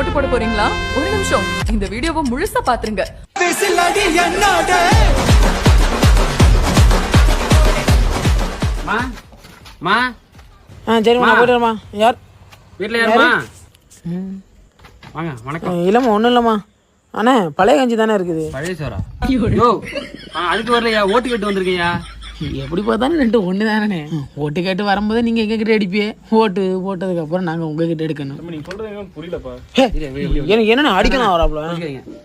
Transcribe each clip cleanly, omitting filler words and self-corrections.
ஓட்டு போட போறீங்களா? ஒரு நிமிஷம், இந்த வீடியோவை முழுசா பாத்துருங்க. சரிம்மா நான் போயிடுறேம்மா. யார் வீட்டில் யாருமா? வாங்க வணக்கம். இல்லைம்மா ஒன்றும் இல்லைம்மா. அண்ணே பழைய கஞ்சி தானே இருக்குது. பழைய சோரா? யோ அதுக்கு வரலையா, ஓட்டு கேட்டு வந்திருக்கையா? எப்படி பார்த்தாலும் ரெண்டு ஒன்று தானே. ஓட்டு கேட்டு வரும்போது நீங்கள் எங்ககிட்ட அடிப்பியே, ஓட்டு போட்டதுக்கப்புறம் நாங்கள் உங்ககிட்ட எடுக்கணும். நீங்க சொல்றது புரியலப்பா. எனக்கு என்னென்ன அடிக்கணும் வராப்புல.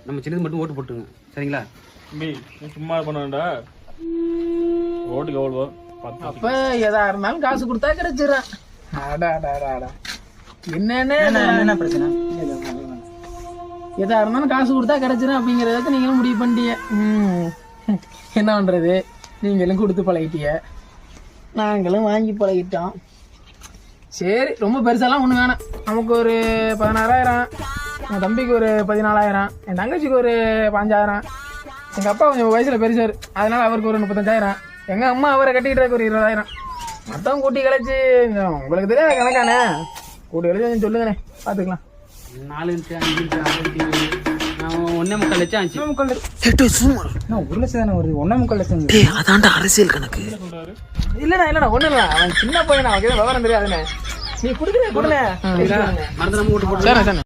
நம்ம சின்னது மட்டும் ஓட்டு போட்டுருங்க சரிங்களா? தம்பி சும்மா பண்ணாண்டா, ஓட்டுக்கு எவ்வளோ அப்போ எதா இருந்தாலும் காசு கொடுத்தா கிடைச்சிடறேன். என்ன பிரச்சனை? எதா இருந்தாலும் காசு கொடுத்தா கிடைச்சிடும் அப்படிங்கிறதுக்கு நீங்களும் முடிவு பண்ணிட்டீங்க. என்ன பண்றது, நீங்களும் கொடுத்து பழகிட்டீங்க, நாங்களும் வாங்கி பழகிட்டோம். சரி ரொம்ப பெருசாலாம் ஒன்றும் வேணாம். நமக்கு ஒரு 16,000, என் தம்பிக்கு ஒரு 14,000, என் தங்கச்சிக்கு ஒரு 5,000, எங்கள் அப்பா கொஞ்சம் வயசில் பெருசார் அதனால அவருக்கு ஒரு 35,000, எங்கள் அம்மா அவரை கட்டிக்கிட்டு ஒரு 20,000. மொத்தம் கூட்டி கழிச்சு உங்களுக்கு தெரியாது கணக்கானே, கூட்டி கழிச்சு கொஞ்சம் சொல்லுங்கண்ணே பார்த்துக்கலாம். 4 இன்ச்சு 5 இன்ச்சு 6 இன்ச்சு 1.25 லட்சம் ஆச்சு. 1 லட்சம் தானே வருது. 1.25 லட்சம் அதான்டா அரசியல் கணக்கு. இல்லடா ஒண்ணு இல்ல, அவன் சின்ன பையனா, அவன் விவரம் தெரியாதுண்ணே. நீ குடுக்குற கொடுங்க. மறந்து நம்ம ஓட்டு போட்டு